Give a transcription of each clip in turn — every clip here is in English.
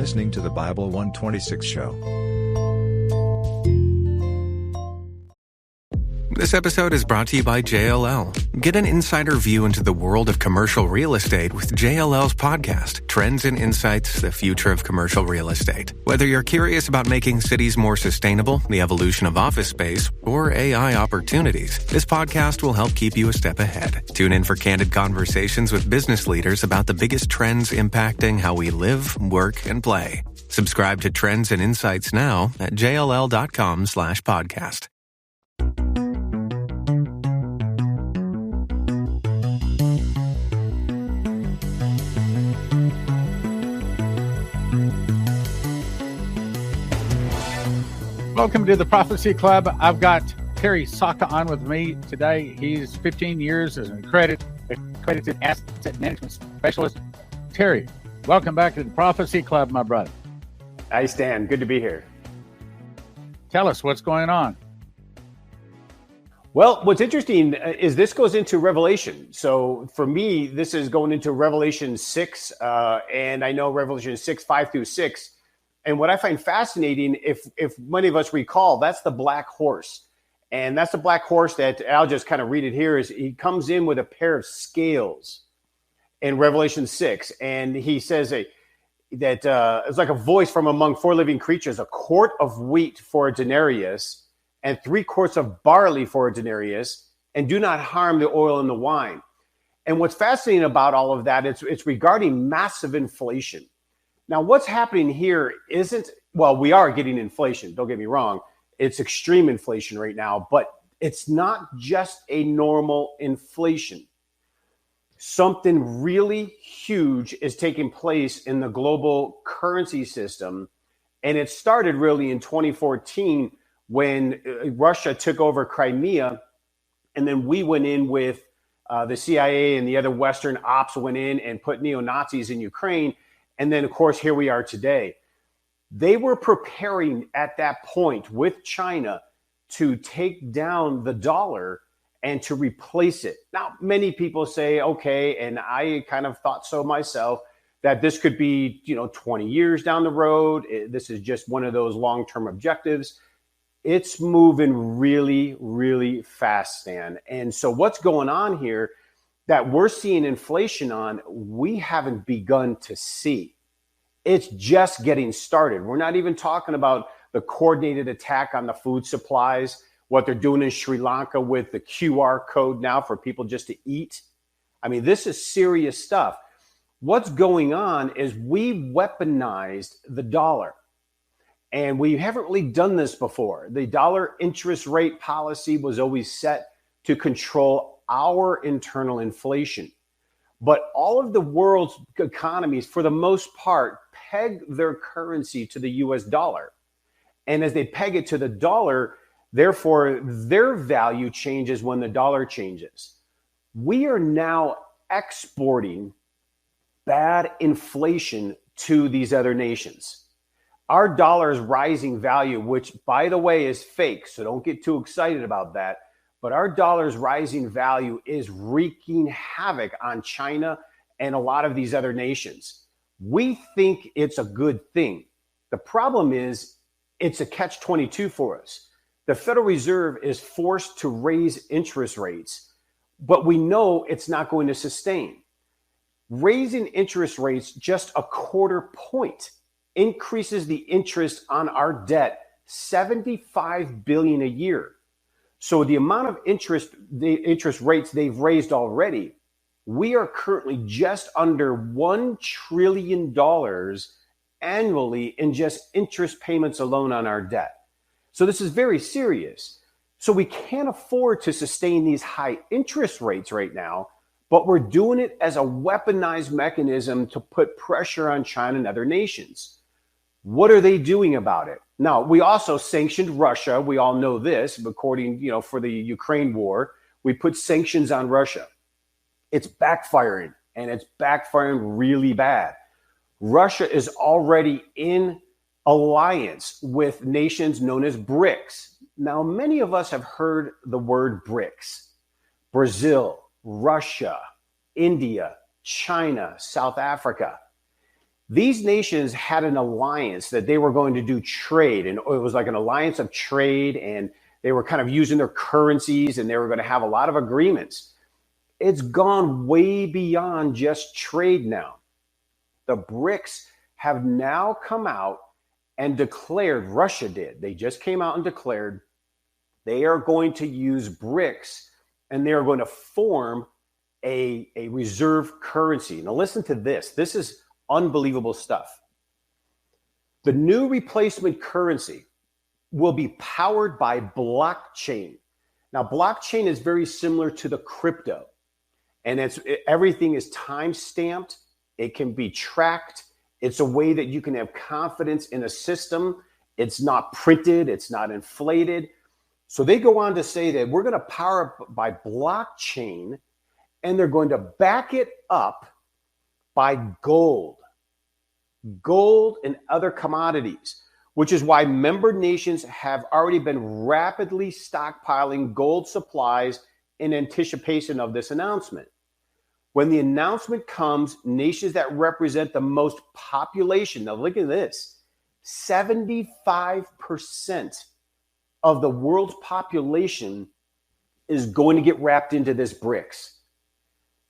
listening to the Bible 126 show. This episode is brought to you by JLL. Get an insider view into the world of commercial real estate with JLL's podcast, Trends and Insights, the Future of Commercial Real Estate. Whether you're curious about making cities more sustainable, the evolution of office space, or AI opportunities, this podcast will help keep you a step ahead. Tune in for candid conversations with business leaders about the biggest trends impacting how we live, work, and play. Subscribe to Trends and Insights now at jll.com/podcast. Welcome to the Prophecy Club. I've got Terry Saka on with me today. He's 15 years as an accredited asset management specialist. Terry, welcome back to the Prophecy Club, my brother. Hi, Stan. Good to be here. Tell us what's going on. Well, what's interesting is this goes into Revelation. So for me, this is going into Revelation 6, and I know Revelation 6, 5 through 6. And what I find fascinating, if many of us recall, that's the black horse. And that's the black horse that, I'll just kind of read it here, is he comes in with a pair of scales in Revelation 6. And he says that it's like a voice from among four living creatures, a quart of wheat for a denarius and 3 quarts of barley for a denarius, and do not harm the oil and the wine. And what's fascinating about all of that, it's regarding massive inflation. Now, what's happening here we are getting inflation. Don't get me wrong. It's extreme inflation right now, but it's not just a normal inflation. Something really huge is taking place in the global currency system. And it started really in 2014 when Russia took over Crimea. And then we went in with the CIA and the other Western ops went in and put neo-Nazis in Ukraine. And then, of course, here we are today. They were preparing at that point with China to take down the dollar and to replace it. Now, many people say, okay, and I kind of thought so myself, that this could be, 20 years down the road. This is just one of those long-term objectives. It's moving really, really fast, Stan. And so what's going on here that we're seeing inflation on, we haven't begun to see. It's just getting started. We're not even talking about the coordinated attack on the food supplies, what they're doing in Sri Lanka with the QR code now for people just to eat. I mean, this is serious stuff. What's going on is we weaponized the dollar. And we haven't really done this before. The dollar interest rate policy was always set to control our internal inflation. But all of the world's economies, for the most part, peg their currency to the US dollar. And as they peg it to the dollar, therefore, their value changes when the dollar changes. We are now exporting bad inflation to these other nations. Our dollar's rising value, which, by the way, is fake, so don't get too excited about that. But our dollar's rising value is wreaking havoc on China and a lot of these other nations. We think it's a good thing. The problem is it's a catch-22 for us. The Federal Reserve is forced to raise interest rates, but we know it's not going to sustain. Raising interest rates just a quarter point increases the interest on our debt $75 billion a year. So the amount of the interest rates they've raised already, we are currently just under $1 trillion annually in just interest payments alone on our debt. So this is very serious. So we can't afford to sustain these high interest rates right now, but we're doing it as a weaponized mechanism to put pressure on China and other nations. What are they doing about it? Now, we also sanctioned Russia. We all know this, according, for the Ukraine war, we put sanctions on Russia. It's backfiring, and it's backfiring really bad. Russia is already in alliance with nations known as BRICS. Now, many of us have heard the word BRICS. Brazil, Russia, India, China, South Africa. These nations had an alliance that they were going to do trade, and it was like an alliance of trade, and they were kind of using their currencies, and they were going to have a lot of agreements. It's gone way beyond just trade now. The BRICS have now come out and declared, Russia did, they just came out and declared they are going to use BRICS, and they are going to form a reserve currency. Now listen to this. This is unbelievable stuff. The new replacement currency will be powered by blockchain. Now, blockchain is very similar to the crypto, and everything is time stamped. It can be tracked. It's a way that you can have confidence in a system. It's not printed. It's not inflated. So they go on to say that we're going to power up by blockchain, and they're going to back it up by gold and other commodities, which is why member nations have already been rapidly stockpiling gold supplies in anticipation of this announcement. When the announcement comes, nations that represent the most population, now look at this, 75% of the world's population is going to get wrapped into this BRICS.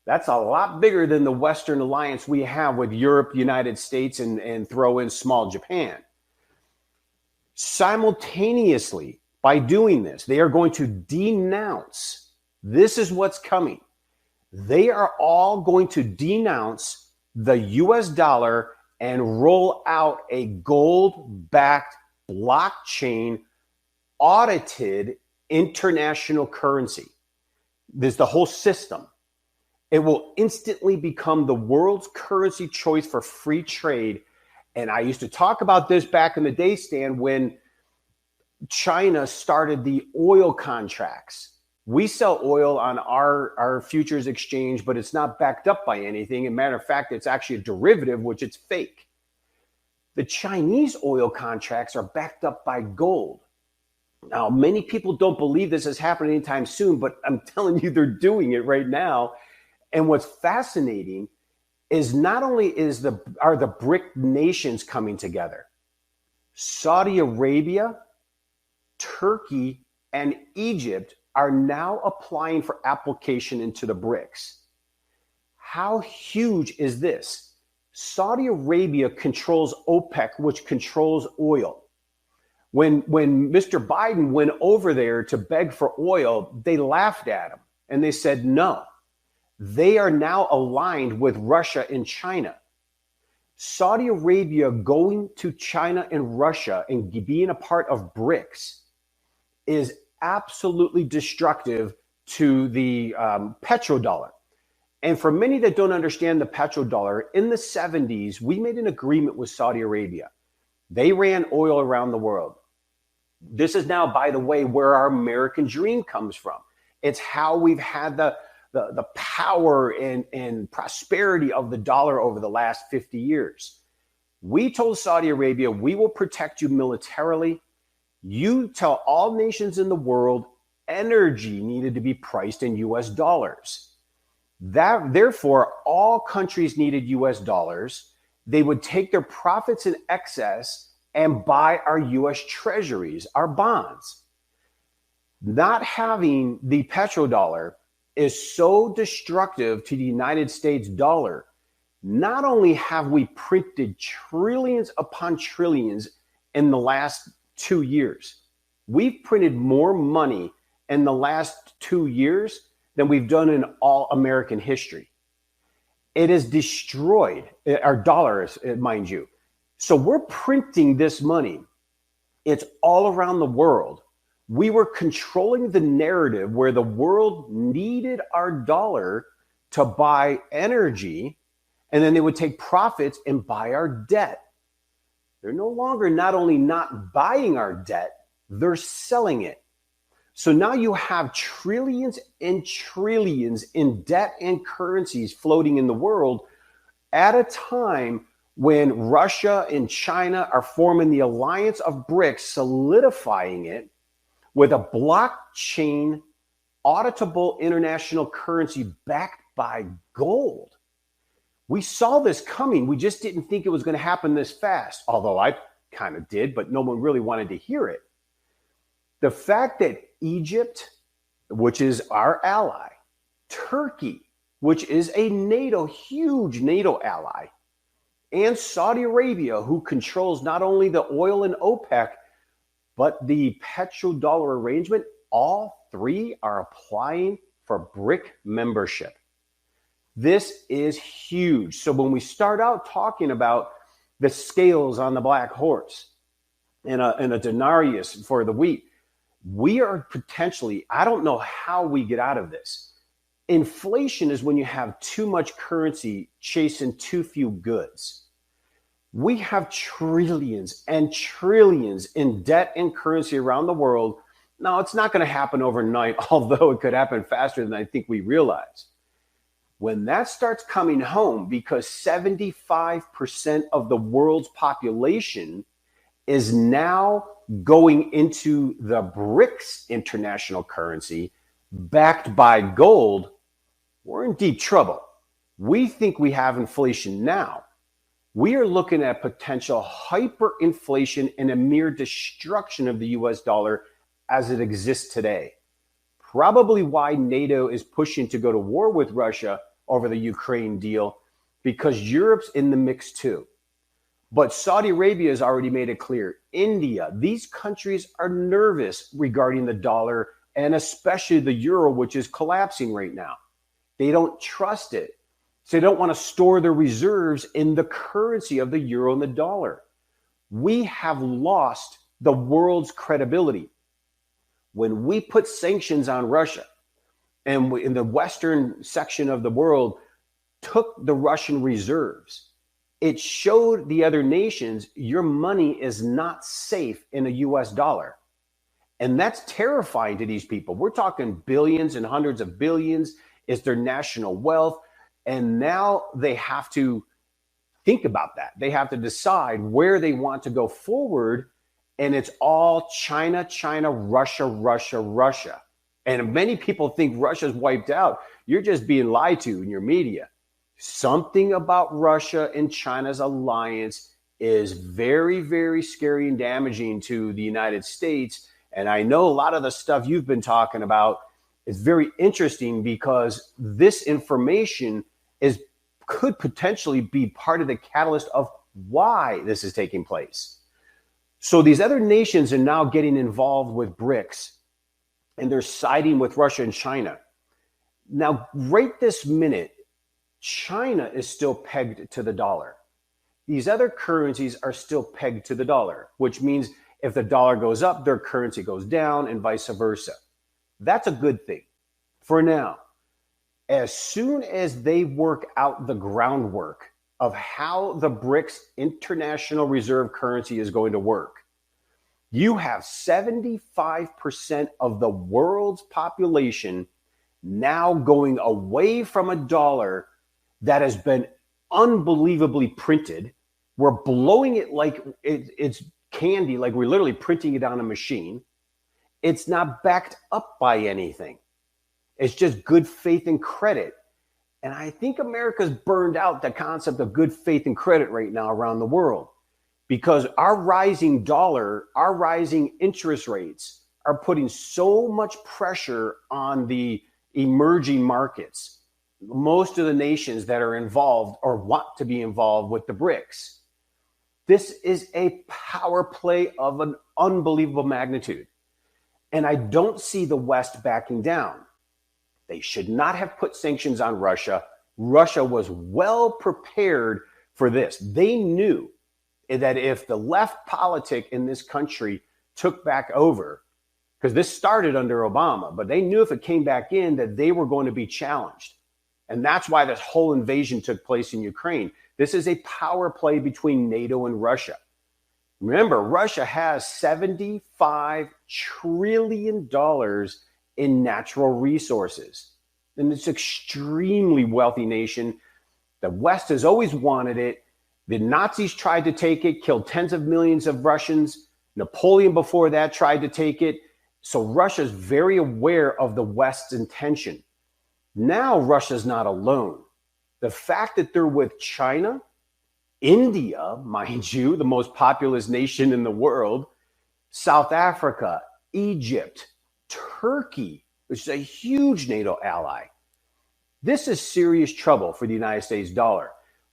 That's a lot bigger than the Western alliance we have with Europe, United States, and throw in small Japan. Simultaneously, by doing this, they are going to denounce, this is what's coming. They are all going to denounce the US dollar and roll out a gold-backed blockchain audited international currency. There's the whole system. It will instantly become the world's currency choice for free trade. And I used to talk about this back in the day, Stan, when China started the oil contracts. We sell oil on our futures exchange, but it's not backed up by anything. As a matter of fact, it's actually a derivative, which it's fake. The Chinese oil contracts are backed up by gold. Now, many people don't believe this is happening anytime soon, but I'm telling you, they're doing it right now. And what's fascinating is not only are the BRIC nations coming together, Saudi Arabia, Turkey, and Egypt are now applying for application into the BRICS. How huge is this? Saudi Arabia controls OPEC, which controls oil. When Mr. Biden went over there to beg for oil, they laughed at him and they said no. They are now aligned with Russia and China. Saudi Arabia going to China and Russia and being a part of BRICS is absolutely destructive to the petrodollar. And for many that don't understand the petrodollar, in the 70s, we made an agreement with Saudi Arabia. They ran oil around the world. This is now, by the way, where our American dream comes from. It's how we've had the power and prosperity of the dollar over the last 50 years. We told Saudi Arabia, we will protect you militarily. You tell all nations in the world energy needed to be priced in US dollars. Therefore, all countries needed US dollars. They would take their profits in excess and buy our US treasuries, our bonds. Not having the petrodollar is so destructive to the United States dollar. Not only have we printed trillions upon trillions in the last 2 years, we've printed more money in the last 2 years than we've done in all American history. It has destroyed our dollars, mind you. So we're printing this money. It's all around the world. We were controlling the narrative where the world needed our dollar to buy energy, and then they would take profits and buy our debt. They're no longer not only not buying our debt, they're selling it. So now you have trillions and trillions in debt and currencies floating in the world at a time when Russia and China are forming the alliance of BRICS, solidifying it with a blockchain, auditable international currency backed by gold. We saw this coming. We just didn't think it was going to happen this fast, although I kind of did, but no one really wanted to hear it. The fact that Egypt, which is our ally, Turkey, which is a huge NATO ally, and Saudi Arabia, who controls not only the oil and OPEC, but the petrodollar arrangement, all three are applying for BRIC membership. This is huge. So when we start out talking about the scales on the black horse and a denarius for the wheat, we are potentially, I don't know how we get out of this. Inflation is when you have too much currency chasing too few goods. We have trillions and trillions in debt and currency around the world. Now, it's not going to happen overnight, although it could happen faster than I think we realize. When that starts coming home, because 75% of the world's population is now going into the BRICS international currency backed by gold, we're in deep trouble. We think we have inflation now. We are looking at potential hyperinflation and a mere destruction of the US dollar as it exists today. Probably why NATO is pushing to go to war with Russia over the Ukraine deal, because Europe's in the mix too. But Saudi Arabia has already made it clear. India, these countries are nervous regarding the dollar and especially the euro, which is collapsing right now. They don't trust it. So they don't want to store their reserves in the currency of the euro and the dollar. We have lost the world's credibility. When we put sanctions on Russia, and in the Western section of the world took the Russian reserves, it showed the other nations your money is not safe in a US dollar. And that's terrifying to these people. We're talking billions and hundreds of billions. It's their national wealth. And now they have to think about that. They have to decide where they want to go forward. And it's all China, China, Russia, Russia, Russia. And many people think Russia's wiped out. You're just being lied to in your media. Something about Russia and China's alliance is very, very scary and damaging to the United States. And I know a lot of the stuff you've been talking about is very interesting, because this information could potentially be part of the catalyst of why this is taking place. So these other nations are now getting involved with BRICS, and they're siding with Russia and China. Now, right this minute, China is still pegged to the dollar. These other currencies are still pegged to the dollar, which means if the dollar goes up, their currency goes down and vice versa. That's a good thing for now. As soon as they work out the groundwork of how the BRICS international reserve currency is going to work, you have 75% of the world's population now going away from a dollar that has been unbelievably printed. We're blowing it like it's candy, like we're literally printing it on a machine. It's not backed up by anything. It's just good faith and credit. And I think America's burned out the concept of good faith and credit right now around the world, because our rising dollar, our rising interest rates are putting so much pressure on the emerging markets, most of the nations that are involved or want to be involved with the BRICS. This is a power play of an unbelievable magnitude. And I don't see the West backing down. They should not have put sanctions on Russia. Russia was well prepared for this. They knew that if the left politic in this country took back over, because this started under Obama, but they knew if it came back in that they were going to be challenged. And that's why this whole invasion took place in Ukraine. This is a power play between NATO and Russia. Remember, Russia has $75 trillion in natural resources. And it's an extremely wealthy nation. The West has always wanted it. The Nazis tried to take it, killed tens of millions of Russians. Napoleon before that tried to take it. So Russia's very aware of the West's intention. Now Russia's not alone. The fact that they're with China, India, mind you, the most populous nation in the world, South Africa, Egypt, Turkey, which is a huge NATO ally. This is serious trouble for the United States dollar.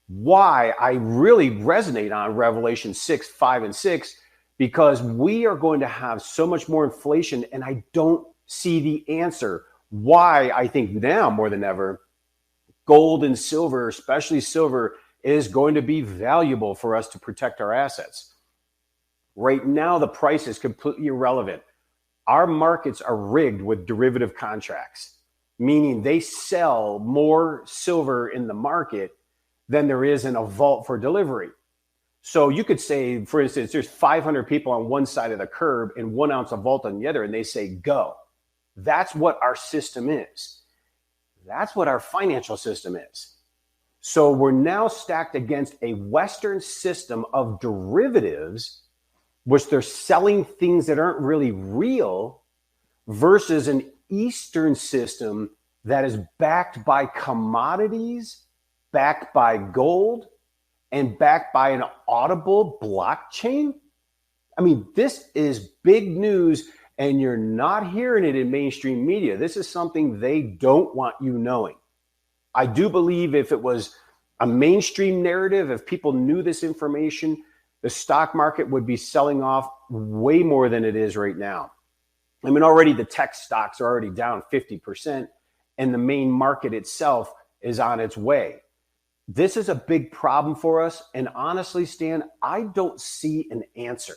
Why I really resonate on Revelation 6, 5, and 6, because we are going to have so much more inflation, and I don't see the answer. Why I think now more than ever, gold and silver, especially silver, is going to be valuable for us to protect our assets. Right now, the price is completely irrelevant. Our markets are rigged with derivative contracts, meaning they sell more silver in the market than there is in a vault for delivery. So you could say, for instance, there's 500 people on one side of the curb and 1 ounce of vault on the other, and they say, go. That's what our system is. That's what our financial system is. So we're now stacked against a Western system of derivatives, which they're selling things that aren't really real, versus an Eastern system that is backed by commodities, backed by gold, and backed by an audible blockchain. I mean, this is big news, and you're not hearing it in mainstream media. This is something they don't want you knowing. I do believe if it was a mainstream narrative, if people knew this information, the stock market would be selling off way more than it is right now. I mean, already the tech stocks are already down 50%, and the main market itself is on its way. This is a big problem for us. And honestly, Stan, I don't see an answer.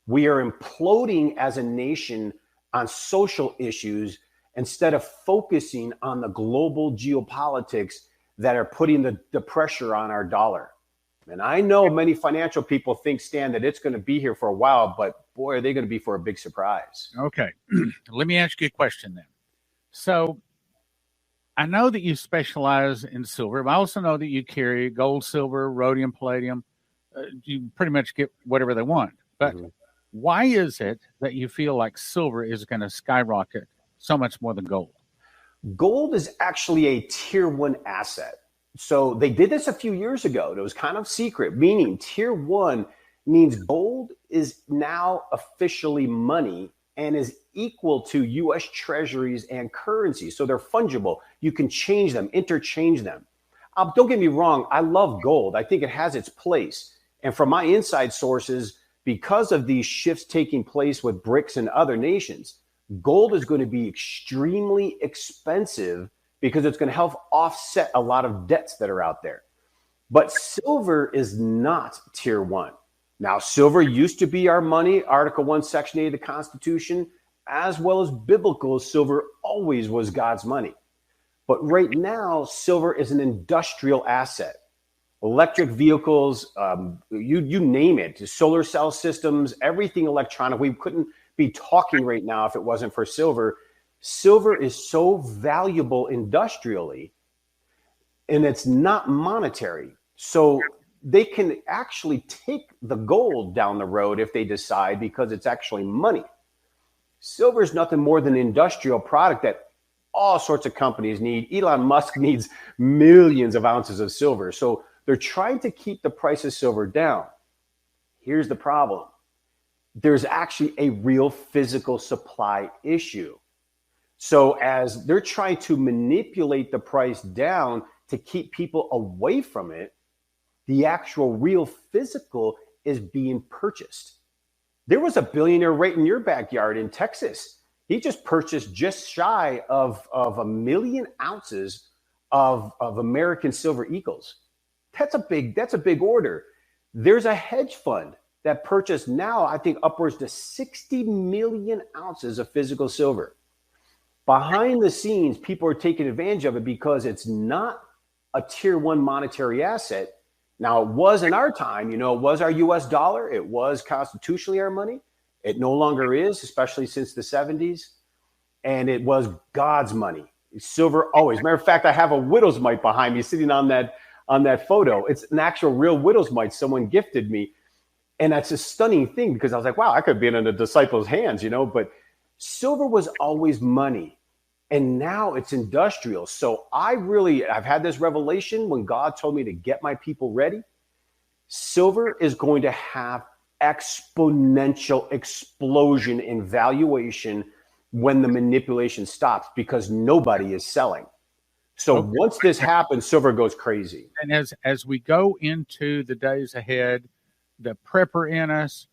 We are imploding as a nation on social issues instead of focusing on the global geopolitics that are putting the pressure on our dollar. And I know many financial people think, Stan, that it's going to be here for a while, but boy, are they going to be for a big surprise. Okay. Let me ask you a question then. So I know that you specialize in silver, but I also know that you carry gold, silver, rhodium, palladium. You pretty much get whatever they want. But why is it that you feel like silver is going to skyrocket so much more than gold? Gold is actually a tier 1 asset. So they did this a few years ago. It was kind of secret, meaning tier 1 means gold is now officially money and is equal to U.S. treasuries and currency. So they're fungible. You can change them, interchange them. Don't get me wrong. I love gold. I think it has its place. And from my inside sources, because of these shifts taking place with BRICS and other nations, gold is going to be extremely expensive because it's going to help offset a lot of debts that are out there. But silver is not tier 1. Now, silver used to be our money, Article 1, Section 8 of the Constitution, as well as biblical silver always was God's money. But right now, silver is an industrial asset. Electric vehicles, you name it, solar cell systems, everything electronic. We couldn't be talking right now if it wasn't for silver. Silver is so valuable industrially, and it's not monetary. So they can actually take the gold down the road if they decide, because it's actually money. Silver is nothing more than an industrial product that all sorts of companies need. Elon Musk needs millions of ounces of silver. So they're trying to keep the price of silver down. Here's the problem. There's actually a real physical supply issue. So as they're trying to manipulate the price down to keep people away from it, the actual real physical is being purchased. There was a billionaire right in your backyard in Texas. He just purchased just shy of 1 million ounces of American silver eagles. That's a big order. There's a hedge fund that purchased now, I think, upwards to 60 million ounces of physical silver. Behind the scenes, people are taking advantage of it because it's not a tier 1 monetary asset. Now, it was in our time, it was our US dollar. It was constitutionally our money. It no longer is, especially since the 70s. And it was God's money. Silver always. Matter of fact, I have a widow's mite behind me sitting on that photo. It's an actual real widow's mite someone gifted me. And that's a stunning thing because I was like, wow, I could be in the disciples' hands, but silver was always money. And now it's industrial. So I've had this revelation when God told me to get my people ready. Silver is going to have exponential explosion in valuation when the manipulation stops, because nobody is selling. So once this happens, silver goes crazy. And as we go into the days ahead, the prepper in us,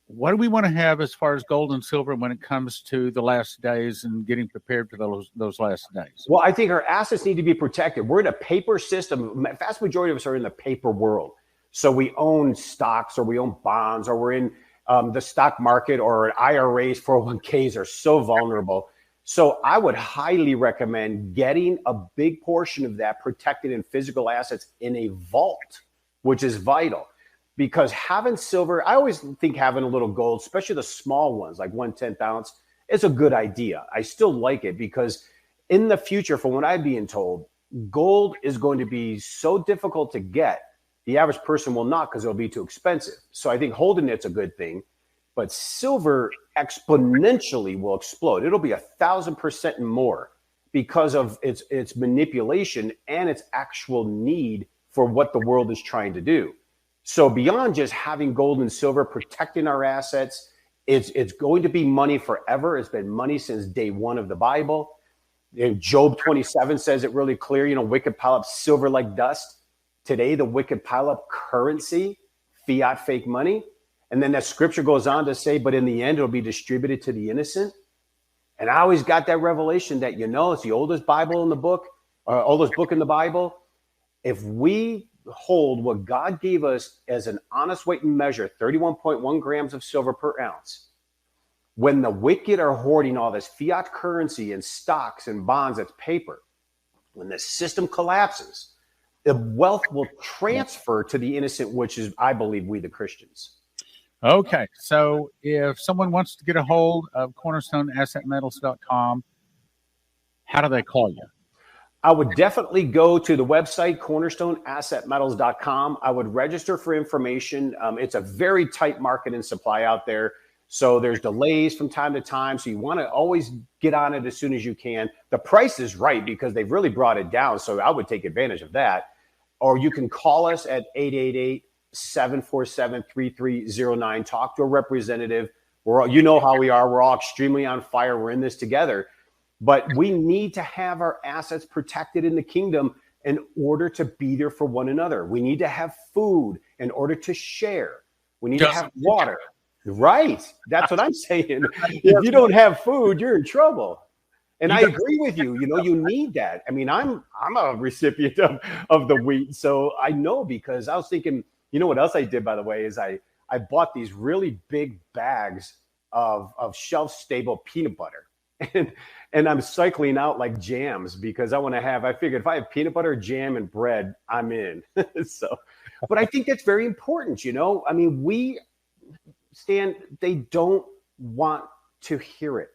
what do we want to have as far as gold and silver when it comes to the last days and getting prepared for those last days? Well, I think our assets need to be protected. We're in a paper system. The vast majority of us are in the paper world. So we own stocks, or we own bonds, or we're in the stock market, or IRAs, 401ks are so vulnerable. So I would highly recommend getting a big portion of that protected in physical assets in a vault, which is vital. Because having silver, I always think having a little gold, especially the small ones, like 1/10 ounce, is a good idea. I still like it because in the future, from what I'm being told, gold is going to be so difficult to get. The average person will not, because it'll be too expensive. So I think holding it's a good thing. But silver exponentially will explode. It'll be 1,000% more because of its manipulation and its actual need for what the world is trying to do. So beyond just having gold and silver, protecting our assets, it's going to be money forever. It's been money since day one of the Bible. And Job 27 says it really clear, wicked pile up silver like dust. Today, the wicked pile up currency, fiat fake money. And then that scripture goes on to say, but in the end, it'll be distributed to the innocent. And I always got that revelation that, it's the oldest Bible in the book, or oldest book in the Bible. If we hold what God gave us as an honest weight and measure, 31.1 grams of silver per ounce, when the wicked are hoarding all this fiat currency and stocks and bonds, that's paper, when the system collapses, the wealth will transfer to the innocent, which is, I believe, we the Christians. Okay, so if someone wants to get a hold of CornerstoneAssetMetals.com, how do they call you? I would definitely go to the website, CornerstoneAssetMetals.com. I would register for information. It's a very tight market and supply out there. So there's delays from time to time. So you want to always get on it as soon as you can. The price is right because they've really brought it down. So I would take advantage of that. Or you can call us at 888-747-3309. Talk to a representative. You know how we are. We're all extremely on fire. We're in this together. But we need to have our assets protected in the kingdom in order to be there for one another. We need to have food in order to share. We need to have water. Right. That's what I'm saying. If you don't have food, you're in trouble. And I agree with you. You need that. I mean, I'm a recipient of the wheat. So I know, because I was thinking, what else I did, by the way, is I bought these really big bags of shelf-stable peanut butter. And I'm cycling out like jams because I figured if I have peanut butter, jam, and bread, I'm in. But I think that's very important. I mean, they don't want to hear it.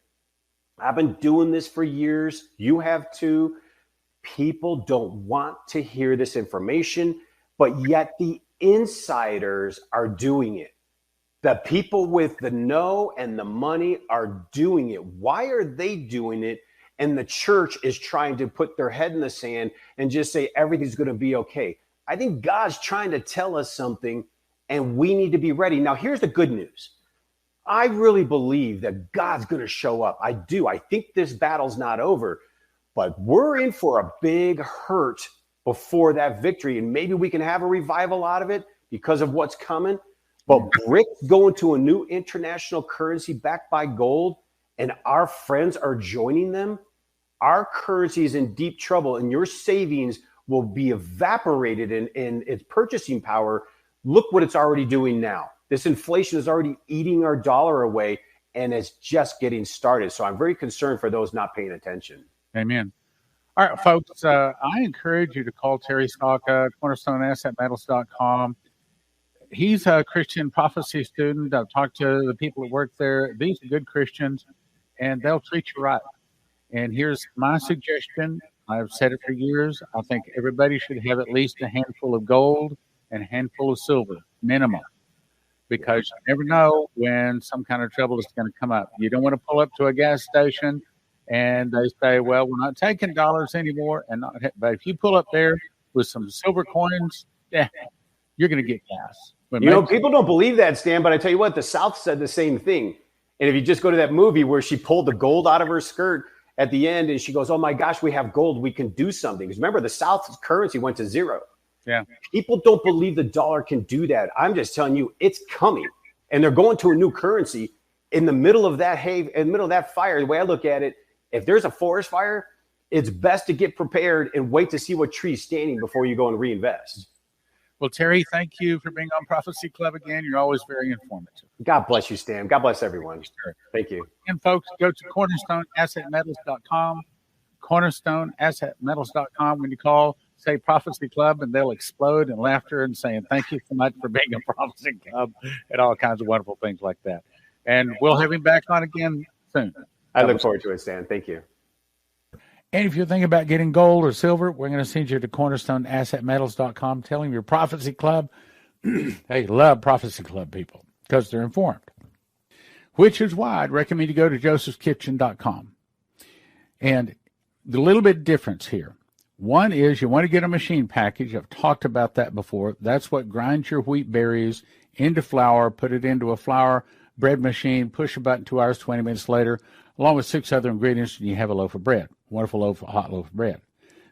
I've been doing this for years. You have too. People don't want to hear this information, but yet the insiders are doing it. The people with the know and the money are doing it. Why are they doing it? And the church is trying to put their head in the sand and just say everything's going to be okay. I think God's trying to tell us something, and we need to be ready. Now, here's the good news. I really believe that God's going to show up. I do. I think this battle's not over, but we're in for a big hurt before that victory. And maybe we can have a revival out of it because of what's coming. But BRICS going to a new international currency backed by gold, and our friends are joining them. Our currency is in deep trouble, and your savings will be evaporated in its purchasing power. Look what it's already doing now. This inflation is already eating our dollar away, and it's just getting started. So I'm very concerned for those not paying attention. Amen. All right, folks, I encourage you to call Terry Saka, CornerstoneAssetMetals.com. He's a Christian prophecy student. I've talked to the people that work there. These are good Christians, and they'll treat you right. And here's my suggestion. I've said it for years. I think everybody should have at least a handful of gold and a handful of silver, minimum, because you never know when some kind of trouble is going to come up. You don't want to pull up to a gas station and they say, well, we're not taking dollars anymore. But if you pull up there with some silver coins, yeah, you're going to get gas. People don't believe that, Stan, but I tell you what, the South said the same thing. And if you just go to that movie where she pulled the gold out of her skirt at the end and she goes, oh my gosh, we have gold, we can do something. Because remember, the South's currency went to zero. Yeah. People don't believe the dollar can do that. I'm just telling you, it's coming. And they're going to a new currency in the middle of that fire. The way I look at it, if there's a forest fire, it's best to get prepared and wait to see what tree's standing before you go and reinvest. Well, Terry, thank you for being on Prophecy Club again. You're always very informative. God bless you, Stan. God bless everyone. Sure. Thank you. And folks, go to cornerstoneassetmetals.com, cornerstoneassetmetals.com. When you call, say Prophecy Club, and they'll explode in laughter and saying, thank you so much for being a Prophecy Club, and all kinds of wonderful things like that. And we'll have him back on again soon. I look forward to it, Stan. Thank you. And if you're thinking about getting gold or silver, we're going to send you to cornerstoneassetmetals.com. Tell them your Prophecy Club. They love Prophecy Club people because they're informed, which is why I'd recommend you go to josephskitchen.com. And the little bit difference here. One is you want to get a machine package. I've talked about that before. That's what grinds your wheat berries into flour, put it into a flour bread machine, push a button, 2 hours, 20 minutes later, along with 6 other ingredients, and you have a loaf of bread. Wonderful hot loaf of bread.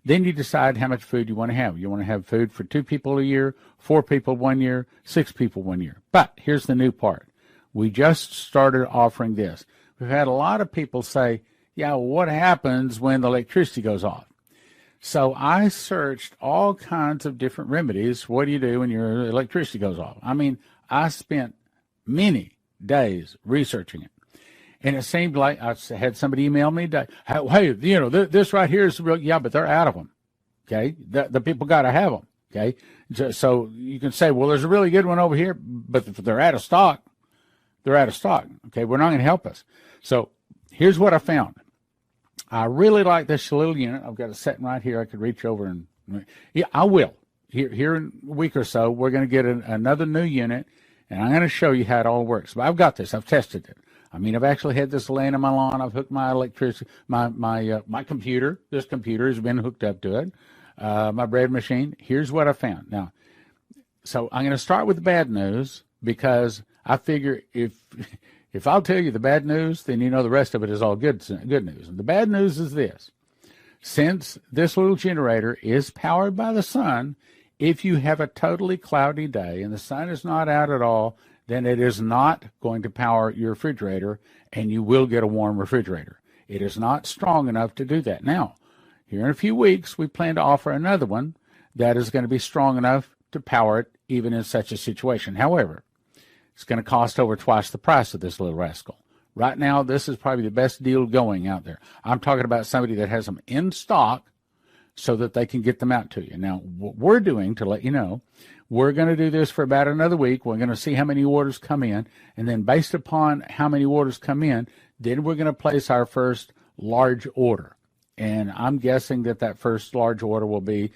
Then you decide how much food you want to have. You want to have food for 2 people a year, 4 people 1 year, 6 people 1 year. But here's the new part. We just started offering this. We've had a lot of people say, yeah, well, what happens when the electricity goes off? So I searched all kinds of different remedies. What do you do when your electricity goes off? I mean, I spent many days researching it. And it seemed like I had somebody email me, hey, this right here is real. Yeah, but they're out of them. Okay. The people got to have them. Okay. So you can say, well, there's a really good one over here, but if they're out of stock, they're out of stock. Okay. We're not going to help us. So here's what I found. I really like this little unit. I've got it sitting right here. I could reach over and, yeah, I will. Here in a week or so, we're going to get another new unit, and I'm going to show you how it all works. But I've got this. I've tested it. I mean, I've actually had this laying on my lawn. I've hooked my electricity, my computer. This computer has been hooked up to it. My bread machine. Here's what I found. Now, so I'm going to start with the bad news because I figure if I'll tell you the bad news, then you know the rest of it is all good news. And the bad news is this. Since this little generator is powered by the sun, if you have a totally cloudy day and the sun is not out at all, then it is not going to power your refrigerator, and you will get a warm refrigerator. It is not strong enough to do that. Now, here in a few weeks, we plan to offer another one that is going to be strong enough to power it even in such a situation. However, it's going to cost over twice the price of this little rascal. Right now, this is probably the best deal going out there. I'm talking about somebody that has them in stock so that they can get them out to you. Now, what we're doing, to let you know, we're going to do this for about another week. We're going to see how many orders come in, and then based upon how many orders come in, then we're going to place our first large order. And I'm guessing that first large order will be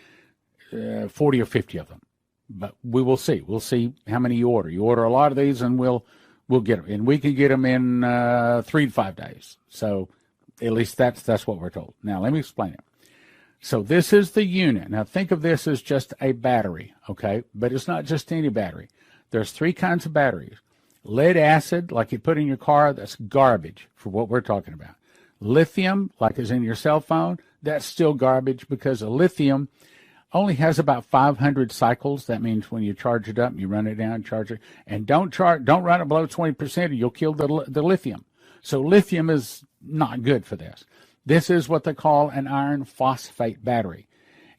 40 or 50 of them. But we will see. We'll see how many you order. You order a lot of these, and we'll get them. And we can get them in 3 to 5 days. So at least that's what we're told. Now, let me explain it. So this is the unit. Now, think of this as just a battery, okay? But it's not just any battery. There's 3 kinds of batteries. Lead acid, like you put in your car, that's garbage for what we're talking about. Lithium, like is in your cell phone, that's still garbage because a lithium only has about 500 cycles. That means when you charge it up, you run it down, charge it, and don't run it below 20% or you'll kill the lithium. So lithium is not good for this. This is what they call an iron phosphate battery.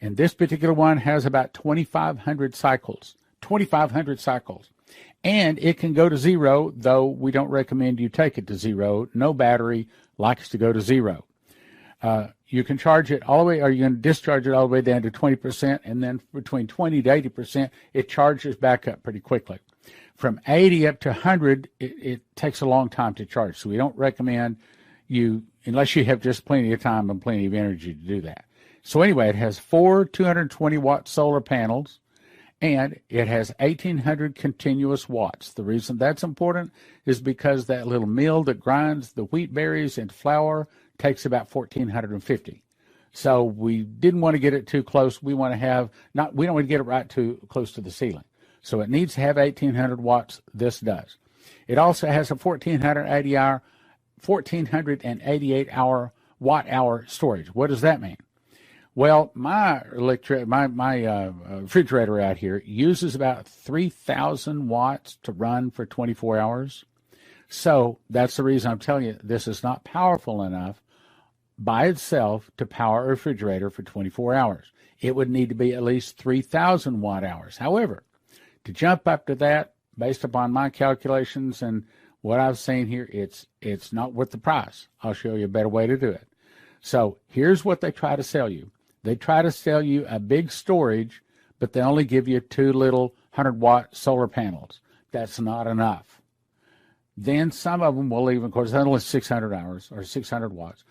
And this particular one has about 2,500 cycles. 2,500 cycles. And it can go to zero, though we don't recommend you take it to zero. No battery likes to go to zero. You can charge it all the way, or you can discharge it all the way down to 20%, and then between 20 to 80%, it charges back up pretty quickly. From 80 up to 100, it takes a long time to charge. So we don't recommend you, unless you have just plenty of time and plenty of energy to do that. So anyway, it has 4 220-watt solar panels, and it has 1,800 continuous watts. The reason that's important is because that little mill that grinds the wheat berries into flour takes about 1,450. So we didn't want to get it too close. We want to have we don't want to get it right too close to the ceiling. So it needs to have 1,800 watts. This does. It also has a 1,488 watt hour storage. What does that mean? Well, my refrigerator out here uses about 3,000 watts to run for 24 hours. So that's the reason I'm telling you this is not powerful enough by itself to power a refrigerator for 24 hours. It would need to be at least 3,000 watt hours. However, to jump up to that, based upon my calculations and what I've seen here, it's not worth the price. I'll show you a better way to do it. So here's what they try to sell you. They try to sell you a big storage, but they only give you 2 little 100-watt solar panels. That's not enough. Then some of them will even, of course, only 600 hours or 600 watts.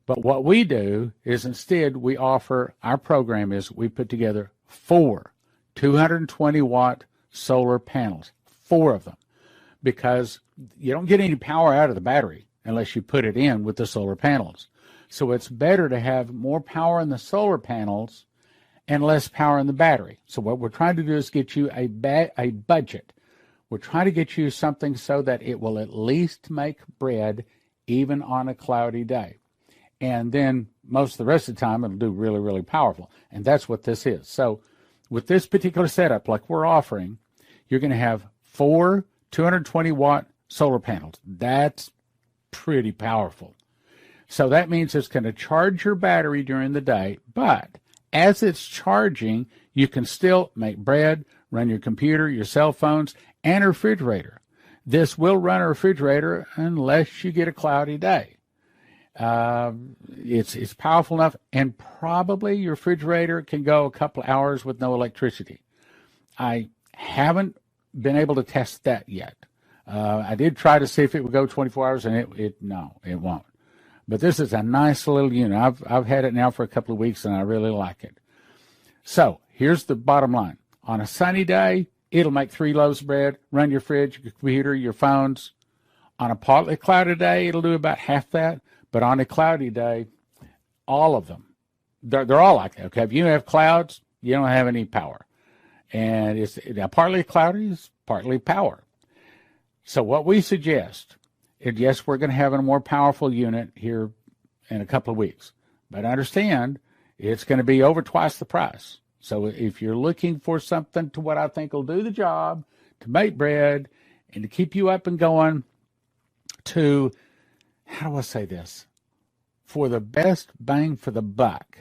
But what we do is instead we offer, our program is we put together 4 220-watt solar panels, 4 of them, because you don't get any power out of the battery unless you put it in with the solar panels. So it's better to have more power in the solar panels and less power in the battery. So what we're trying to do is get you a budget. We're trying to get you something so that it will at least make bread even on a cloudy day. And then most of the rest of the time, it'll do really, really powerful. And that's what this is. So with this particular setup, like we're offering, you're going to have 4 220-watt solar panels. That's pretty powerful. So that means it's going to charge your battery during the day, but as it's charging, you can still make bread, run your computer, your cell phones, and a refrigerator. This will run a refrigerator unless you get a cloudy day. It's powerful enough, and probably your refrigerator can go a couple hours with no electricity. I haven't been able to test that yet. I did try to see if it would go 24 hours, and it won't. But this is a nice little unit. I've had it now for a couple of weeks, and I really like it. So here's the bottom line. On a sunny day, it'll make 3 loaves of bread, run your fridge, your computer, your phones. On a partly cloudy day, it'll do about half that. But on a cloudy day, all of them, they're all like that. Okay, if you have clouds, you don't have any power. And it's partly cloudy is partly power. So what we suggest, and yes, we're going to have a more powerful unit here in a couple of weeks. But understand, it's going to be over twice the price. So if you're looking for something to what I think will do the job, to make bread, and to keep you up and going, to, how do I say this? For the best bang for the buck,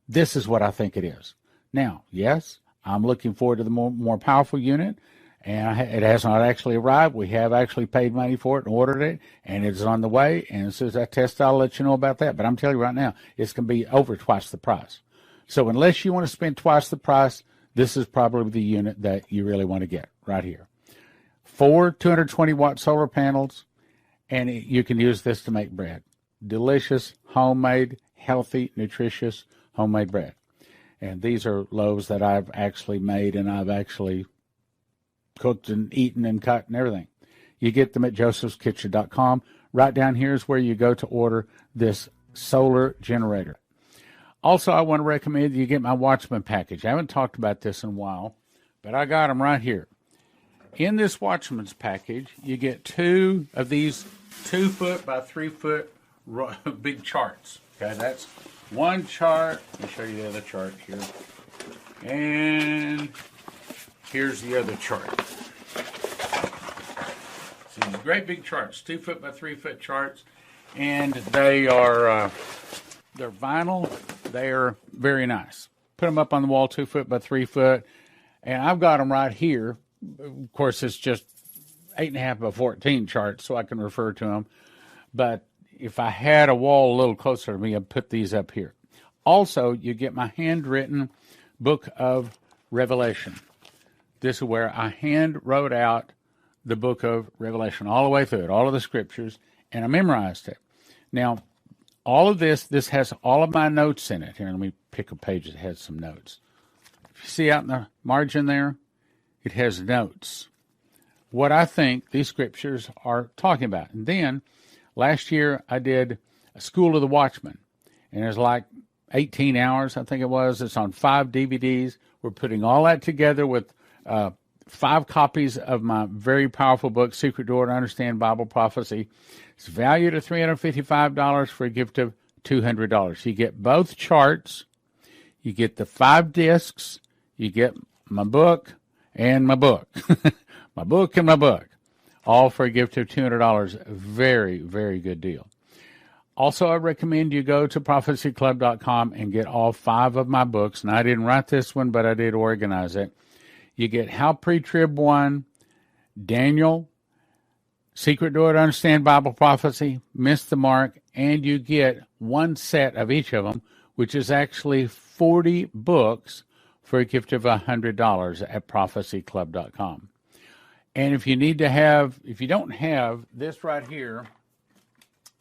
this is what I think it is. Now, yes, I'm looking forward to the more powerful unit, and it has not actually arrived. We have actually paid money for it and ordered it, and it's on the way. And as soon as I test, I'll let you know about that. But I'm telling you right now, it's going to be over twice the price. So unless you want to spend twice the price, this is probably the unit that you really want to get right here. 4 220-watt solar panels, and you can use this to make bread. Delicious, homemade, healthy, nutritious, homemade bread. And these are loaves that I've actually made, and I've actually cooked and eaten and cut and everything. You get them at josephskitchen.com. Right down here is where you go to order this solar generator. Also, I want to recommend you get my Watchman package. I haven't talked about this in a while, but I got them right here. In this Watchman's package, you get 2 of these 2-foot by 3-foot big charts. Okay, that's one chart. Let me show you the other chart here. And here's the other chart. So these great big charts, 2-foot by 3-foot charts, and they are they're vinyl. They are very nice. Put them up on the wall, 2-foot by 3-foot, and I've got them right here. Of course, it's just 8.5 by 14 charts, so I can refer to them. But if I had a wall a little closer to me, I'd put these up here. Also, you get my handwritten book of Revelation. This is where I hand wrote out the book of Revelation all the way through it, all of the scriptures, and I memorized it. Now, all of this has all of my notes in it. Here, let me pick a page that has some notes. If you see out in the margin there, it has notes. What I think these scriptures are talking about. And then, last year I did School of the Watchman. And there's like 18 hours, I think it was. It's on 5 DVDs. We're putting all that together with 5 copies of my very powerful book, Secret Door to Understand Bible Prophecy. It's valued at $355 for a gift of $200. You get both charts. You get the 5 discs. You get my book and my book. My book and my book. All for a gift of $200. Very, very good deal. Also, I recommend you go to prophecyclub.com and get all 5 of my books. And I didn't write this one, but I did organize it. You get How Pre-Trib 1, Daniel, Secret Door to Understand Bible Prophecy, Miss the Mark, and you get 1 set of each of them, which is actually 40 books for a gift of $100 at prophecyclub.com. And if you don't have this right here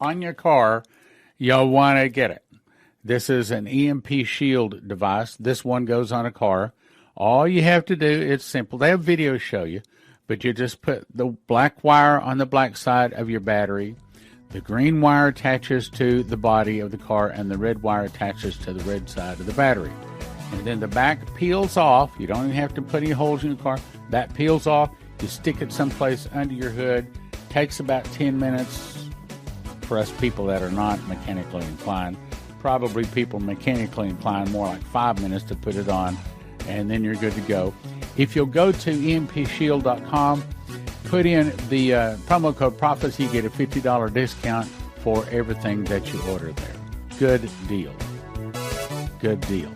on your car, you'll want to get it. This is an EMP shield device. This one goes on a car. All you have to do, it's simple. They have videos show you, but you just put the black wire on the black side of your battery. The green wire attaches to the body of the car, and the red wire attaches to the red side of the battery. And then the back peels off. You don't even have to put any holes in your car. That peels off. You stick it someplace under your hood. Takes about 10 minutes for us people that are not mechanically inclined. Probably people mechanically inclined, more like 5 minutes to put it on, and then you're good to go. If you'll go to empshield.com, put in the promo code PROPHECY, you get a $50 discount for everything that you order there. Good deal. Good deal.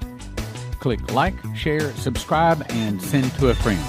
Click like, share, subscribe, and send to a friend.